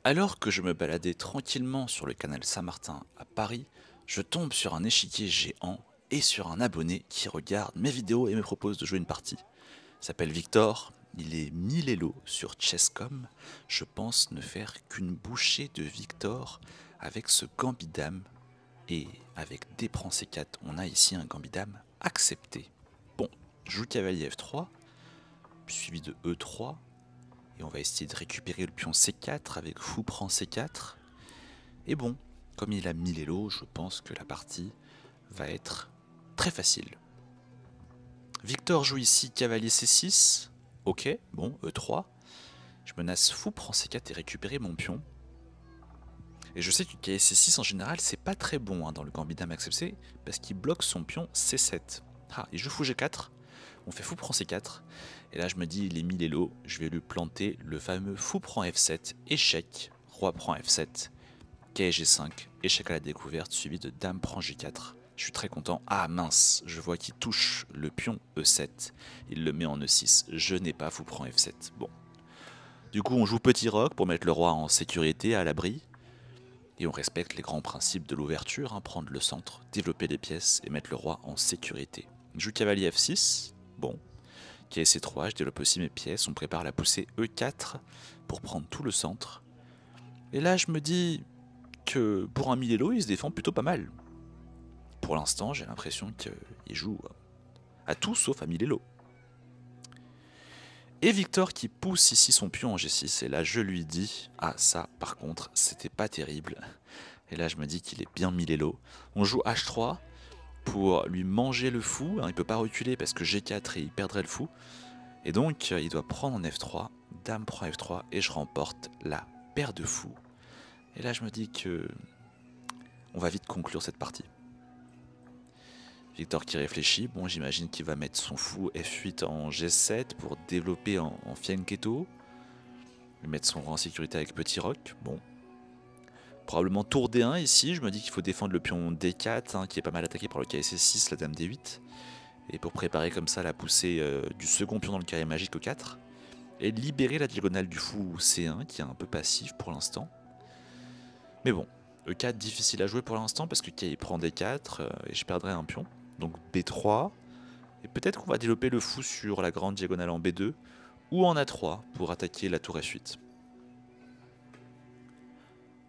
Alors que je me baladais tranquillement sur le canal Saint-Martin à Paris, je tombe sur un échiquier géant et sur un abonné qui regarde mes vidéos et me propose de jouer une partie. Il s'appelle Victor, il est 1000 Elo sur Chesscom. Je pense ne faire qu'une bouchée de Victor avec ce gambit dame. Et avec D prend C4, on a ici un gambit dame accepté. Bon, je joue cavalier F3, suivi de E3. Et on va essayer de récupérer le pion C4 avec fou prend C4. Et bon, comme il a 1000 Elo, je pense que la partie va être très facile. Victor joue ici cavalier C6. Ok, bon, E3. Je menace fou prend C4 et récupérer mon pion. Et je sais que cavalier C6 en général c'est pas très bon dans le gambit dame accepté parce qu'il bloque son pion C7. Ah, il joue fou G4. On fait fou prend C4. Et là je me dis il est 1000 Elo, je vais lui planter le fameux fou prend F7, échec, roi prend F7, quai G5, échec à la découverte suivi de dame prend G4. Je suis très content. Ah mince, je vois qu'il touche le pion E7. Il le met en E6. Je n'ai pas fou prend F7. Bon. Du coup on joue petit roc pour mettre le roi en sécurité, à l'abri. Et on respecte les grands principes de l'ouverture, prendre le centre, développer les pièces et mettre le roi en sécurité. Je joue cavalier F6. Bon. Quai C3, je développe aussi mes pièces. On prépare la poussée E4 pour prendre tout le centre. Et là je me dis que pour un 1000 Elo, il se défend plutôt pas mal. Pour l'instant, j'ai l'impression qu'il joue à tout sauf à 1000 Elo. Et Victor qui pousse ici son pion en G6, et là je lui dis, ah ça par contre, c'était pas terrible. Et là je me dis qu'il est bien 1000 Elo. On joue H3 pour lui manger le fou, il peut pas reculer parce que G4 et il perdrait le fou. Et donc il doit prendre en F3, dame prend F3 et je remporte la paire de fous. Et là je me dis que on va vite conclure cette partie. Victor qui réfléchit, bon j'imagine qu'il va mettre son fou F8 en G7 pour développer en fianchetto. Lui mettre son rang en sécurité avec petit roc, bon. Probablement tour D1 ici, je me dis qu'il faut défendre le pion D4 qui est pas mal attaqué par le carré C6, la dame D8. Et pour préparer comme ça la poussée du second pion dans le carré magique E4. Et libérer la diagonale du fou C1 qui est un peu passif pour l'instant. Mais bon, E4 difficile à jouer pour l'instant parce que il prend D4 et je perdrai un pion. Donc B3. Et peut-être qu'on va développer le fou sur la grande diagonale en B2 ou en A3 pour attaquer la tour F8.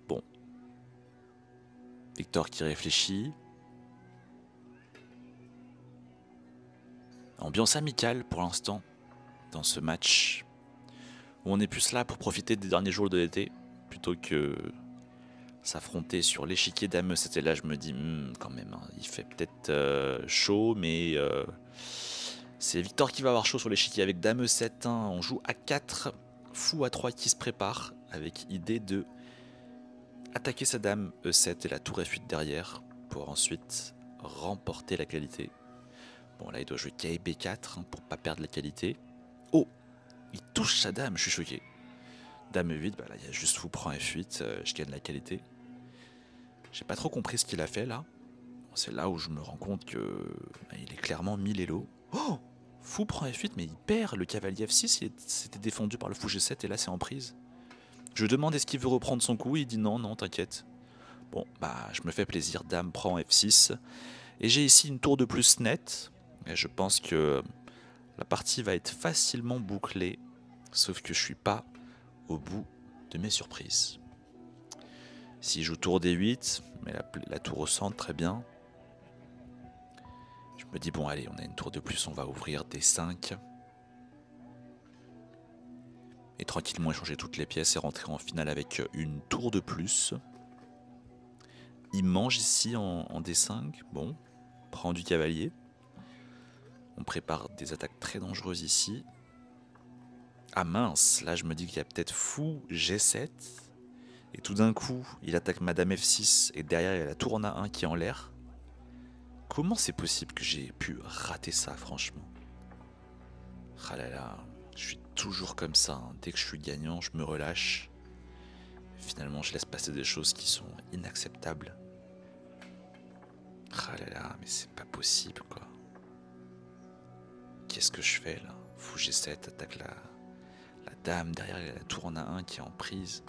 Bon. Victor qui réfléchit. Ambiance amicale pour l'instant dans ce match. Où on est plus là pour profiter des derniers jours de l'été plutôt que s'affronter sur l'échiquier dame E7. Et là je me dis quand même, il fait peut-être chaud, mais c'est Victor qui va avoir chaud sur l'échiquier avec dame E7. On joue A4, fou A3 qui se prépare avec idée de attaquer sa dame E7 et la tour F8 derrière pour ensuite remporter la qualité. Bon là il doit jouer quai B4 pour pas perdre la qualité. Oh, il touche sa dame, je suis choqué. Dame E8, bah là il y a juste fou prend F8, je gagne la qualité. J'ai pas trop compris ce qu'il a fait là. C'est là où je me rends compte que il est clairement 1000 Elo. Oh, fou prend F8 mais il perd le cavalier F6, il s'était défendu par le fou G7 et là c'est en prise. Je lui demande est-ce qu'il veut reprendre son coup, il dit non, non, t'inquiète. Bon, bah je me fais plaisir, dame prend F6. Et j'ai ici une tour de plus nette. Et je pense que la partie va être facilement bouclée. Sauf que je suis pas au bout de mes surprises. S'il joue tour D8, mais la tour au centre, très bien. Je me dis bon allez, on a une tour de plus, on va ouvrir D5. Et tranquillement échanger toutes les pièces et rentrer en finale avec une tour de plus. Il mange ici en D5. Bon, prend du cavalier. On prépare des attaques très dangereuses ici. Ah mince, là je me dis qu'il y a peut-être fou G7. Et tout d'un coup, il attaque madame F6 et derrière il y a la tour en A1 qui est en l'air. Comment c'est possible que j'ai pu rater ça franchement? Ah là là, je suis toujours comme ça, dès que je suis gagnant, je me relâche. Finalement, je laisse passer des choses qui sont inacceptables. Ah là là, mais c'est pas possible quoi. Qu'est-ce que je fais là? Fou G7 attaque la dame, derrière il y a la tour en A1 qui est en prise.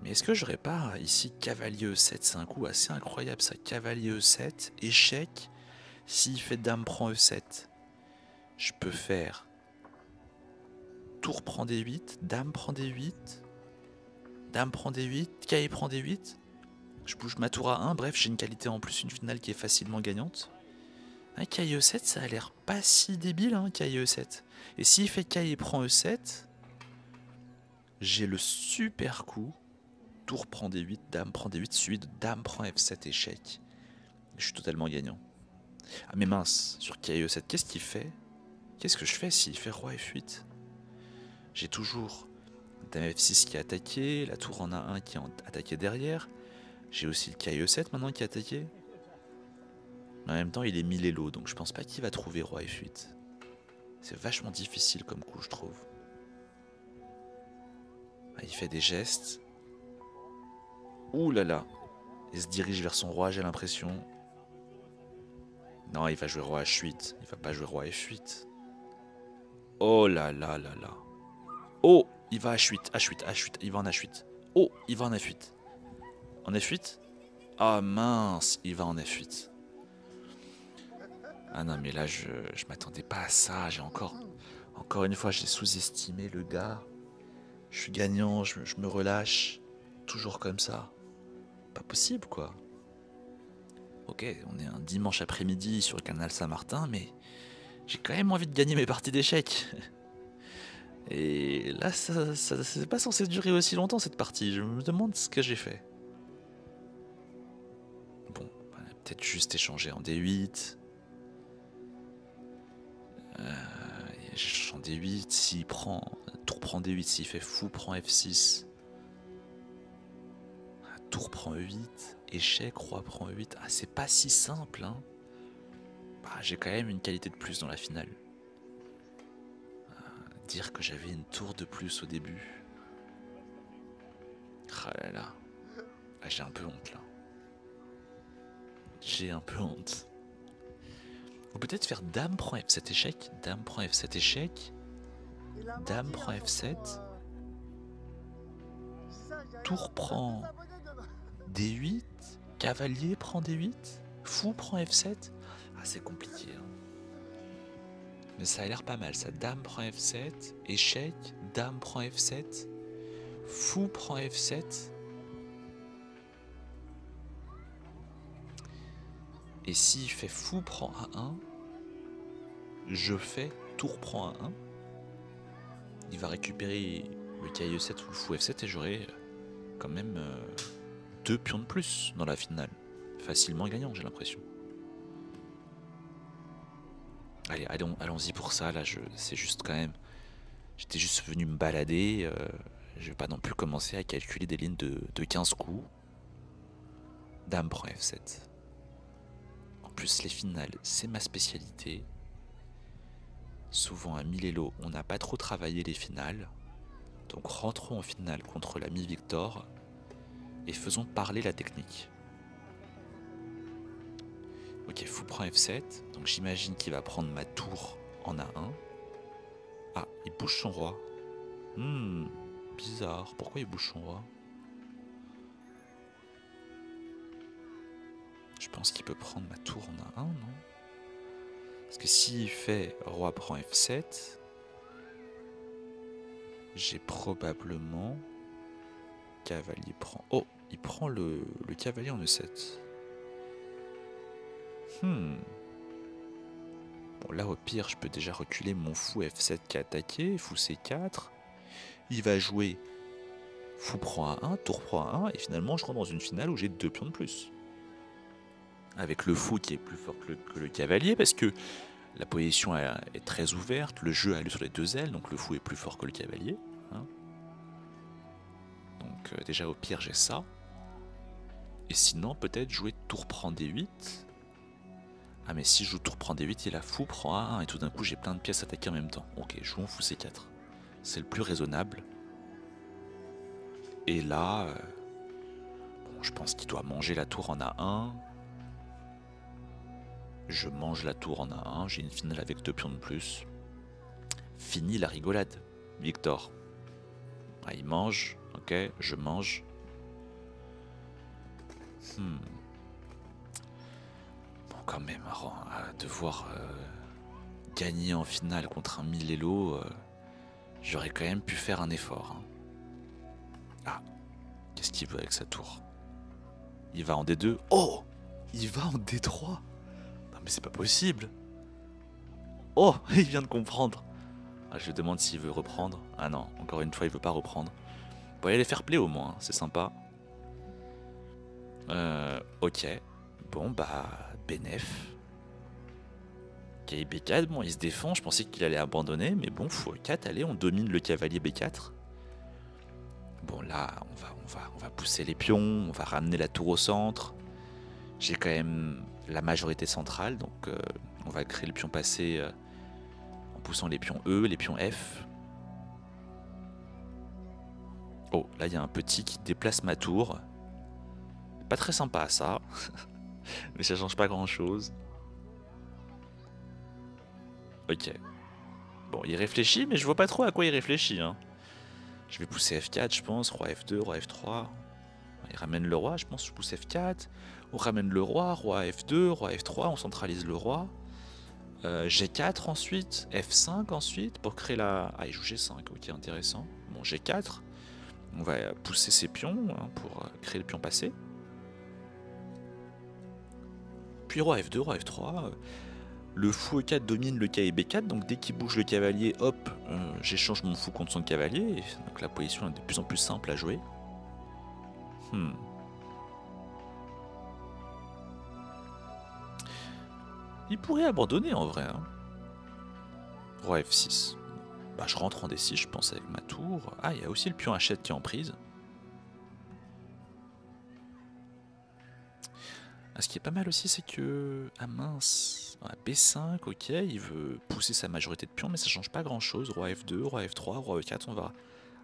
Mais est-ce que j'aurais pas ici cavalier E7? C'est un coup assez incroyable ça. Cavalier E7, échec. S'il fait dame prend E7, je peux faire tour prend D8, dame prend D8, dame prend D8, cavalier prend D8. Je bouge ma tour à 1, bref, j'ai une qualité en plus, une finale qui est facilement gagnante. Un cavalier E7, ça a l'air pas si débile, hein, cavalier E7. Et s'il fait cavalier prend E7, j'ai le super coup. Tour prend D8, dame prend D8, suivi de dame prend F7, échec. Je suis totalement gagnant. Ah mais mince, sur cavalier E7, qu'est-ce qu'il fait? Qu'est-ce que je fais s'il fait roi F8? J'ai toujours dame F6 qui est attaqué, la tour en A1 qui est attaquée derrière. J'ai aussi le cavalier E7 maintenant qui est attaqué. Mais en même temps, il est mis l'élo, donc je pense pas qu'il va trouver roi F8. C'est vachement difficile comme coup, je trouve. Ah, il fait des gestes. Ouh là là. Il se dirige vers son roi, j'ai l'impression. Non, il va jouer roi H8. Il va pas jouer roi F8. Oh là là là là. Oh, il va H8, H8, H8. Il va en H8. Oh, il va en F8. En F8? Ah mince, il va en F8. Ah non, mais là, je m'attendais pas à ça. J'ai encore une fois, j'ai sous-estimé le gars. Je suis gagnant, je me relâche. Toujours comme ça. Pas possible, quoi. Ok, on est un dimanche après-midi sur le canal Saint-Martin, mais j'ai quand même envie de gagner mes parties d'échecs. Et là, ça c'est pas censé durer aussi longtemps, cette partie. Je me demande ce que j'ai fait. Bon, peut-être juste échanger en D8. J'échange en D8. S'il prend... Tour prend D8, s'il fait fou, prend F6. Tour prend E8. Échec, roi prend E8. Ah, c'est pas si simple, hein. Bah, j'ai quand même une qualité de plus dans la finale. Dire que j'avais une tour de plus au début. Ah là là. Ah, j'ai un peu honte là. J'ai un peu honte. Ou peut-être faire dame prend F7 échec. Dame prend F7 échec. Dame prend F7. Tour prend D8. Cavalier prend D8. Fou prend F7. Ah, c'est compliqué, hein. Mais ça a l'air pas mal ça. Dame prend F7. Échec. Dame prend F7. Fou prend F7. Et s'il fait fou prend A1, je fais tour prend A1. Il va récupérer le cavalier E7 ou le fou F7 et j'aurai quand même 2 pions de plus dans la finale. Facilement gagnant, j'ai l'impression. Allez, allons-y pour ça. Là, c'est juste quand même... J'étais juste venu me balader. Je vais pas non plus commencer à calculer des lignes de 15 coups. Dame prend F7. En plus, les finales, c'est ma spécialité. Souvent à Milelo, on n'a pas trop travaillé les finales. Donc rentrons en finale contre l'ami Victor et faisons parler la technique. Ok, fou prend F7. Donc j'imagine qu'il va prendre ma tour en A1. Ah, il bouge son roi. Bizarre. Pourquoi il bouge son roi? Je pense qu'il peut prendre ma tour en A1, non? Parce que s'il fait roi prend F7, j'ai probablement cavalier prend... Oh, il prend le cavalier en E7. Bon, là au pire, je peux déjà reculer mon fou F7 qui a attaqué, fou C4. Il va jouer fou prend A1, tour prend A1, et finalement je rentre dans une finale où j'ai 2 pions de plus. Avec le fou qui est plus fort que le cavalier, parce que la position est très ouverte, le jeu a lieu sur les 2 ailes, donc le fou est plus fort que le cavalier. Hein. Donc déjà au pire j'ai ça. Et sinon peut-être jouer tour prend D8. Ah mais si je joue tour prend D8, il a fou prend A1 et tout d'un coup j'ai plein de pièces attaquées en même temps. Ok, jouons fou C4. C'est le plus raisonnable. Et là, bon, je pense qu'il doit manger la tour en A1. Je mange la tour en A1, j'ai une finale avec 2 pions de plus. Fini la rigolade, Victor. Ah, il mange, ok, je mange. Bon, quand même, à devoir gagner en finale contre un Milelo, j'aurais quand même pu faire un effort. Hein. Ah, qu'est-ce qu'il veut avec sa tour? Il va en D2. Oh, il va en D3. Non mais c'est pas possible. Oh, il vient de comprendre. Ah, je lui demande s'il veut reprendre. Ah non, encore une fois, il veut pas reprendre. Bon, il allait faire play au moins, c'est sympa. Ok. Bon, bah, Benef. Ok, B4, bon, il se défend. Je pensais qu'il allait abandonner, mais bon, fou 4, allez, on domine le cavalier B4. Bon, là, on va pousser les pions, on va ramener la tour au centre. J'ai quand même la majorité centrale, donc on va créer le pion passé en poussant les pions E, les pions F. Oh, là, il y a un petit qui déplace ma tour. Pas très sympa, ça. Mais ça change pas grand-chose. Ok. Bon, il réfléchit, mais je vois pas trop à quoi il réfléchit. Hein. Je vais pousser F4, je pense. Roi F2, roi F3. Il ramène le roi, je pense. Je pousse F4. On ramène le roi, roi F2, roi F3. On centralise le roi. G4 ensuite. F5 ensuite. Pour créer la... Ah, il joue G5. Ok, intéressant. Bon, G4. On va pousser ses pions hein, pour créer le pion passé. Puis roi F2, roi F3. Le fou E4 domine le cavalier B4, donc dès qu'il bouge le cavalier, hop, j'échange mon fou contre son cavalier. Donc la position est de plus en plus simple à jouer. Il pourrait abandonner en vrai. Hein. Roi F6. Bah, je rentre en D6, je pense, avec ma tour. Ah, il y a aussi le pion H7 qui est en prise. Ce qui est pas mal aussi, c'est que... Ah mince, B5, ok, il veut pousser sa majorité de pions, mais ça change pas grand-chose. Roi F2, roi F3, roi E4, on va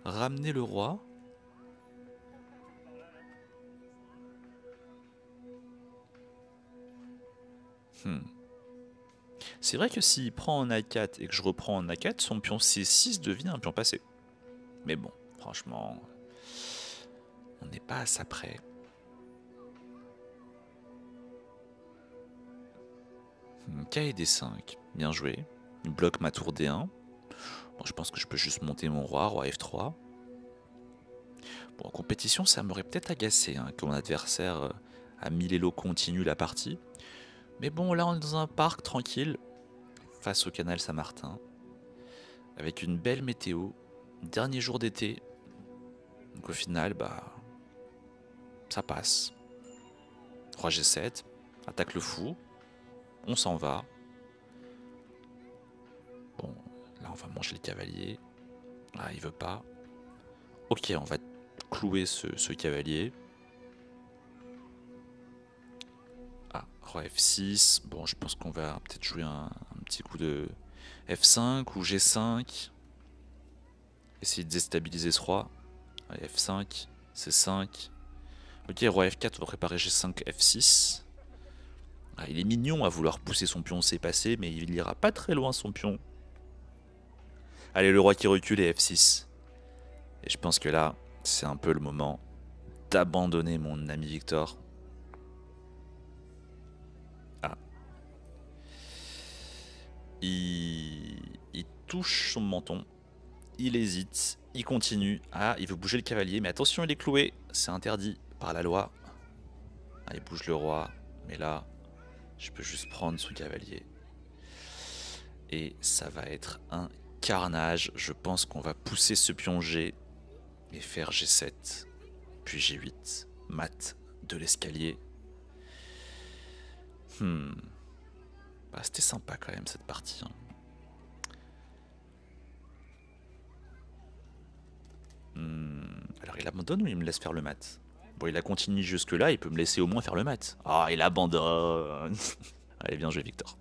ramener le roi. C'est vrai que s'il prend en A4 et que je reprends en A4, son pion C6 devient un pion passé. Mais bon, franchement, on n'est pas à ça près. K et D5, bien joué. Il bloque ma tour D1. Bon, je pense que je peux juste monter mon roi, roi F3. Bon, en compétition, ça m'aurait peut-être agacé hein, que mon adversaire à 1000 élos continue la partie. Mais bon, là, on est dans un parc tranquille, face au canal Saint-Martin, avec une belle météo, dernier jour d'été. Donc au final, bah, ça passe. Roi G7, attaque le fou, on s'en va. Bon, là, on va manger le cavalier. Ah, il veut pas. Ok, on va clouer ce cavalier. Ah, roi F6. Bon, je pense qu'on va peut-être jouer un petit coup de F5 ou G5. Essayer de déstabiliser ce roi. Allez, F5, C5. Ok, roi F4, on va préparer G5, F6. Ah, il est mignon à vouloir pousser son pion C passé, mais il ira pas très loin son pion. Allez, le roi qui recule et F6. Et je pense que là, c'est un peu le moment d'abandonner mon ami Victor. Ah. Il touche son menton. Il hésite. Il continue. Ah, il veut bouger le cavalier. Mais attention, il est cloué. C'est interdit par la loi. Ah, il bouge le roi. Mais là, je peux juste prendre son cavalier. Et ça va être un carnage. Je pense qu'on va pousser ce pion G et faire G7, puis G8, mat de l'escalier. Bah, c'était sympa quand même cette partie. Hein. Alors il abandonne ou il me laisse faire le mat? Bon, il a continué jusque là, il peut me laisser au moins faire le mat. Ah, il abandonne. Allez, bien joué Victor.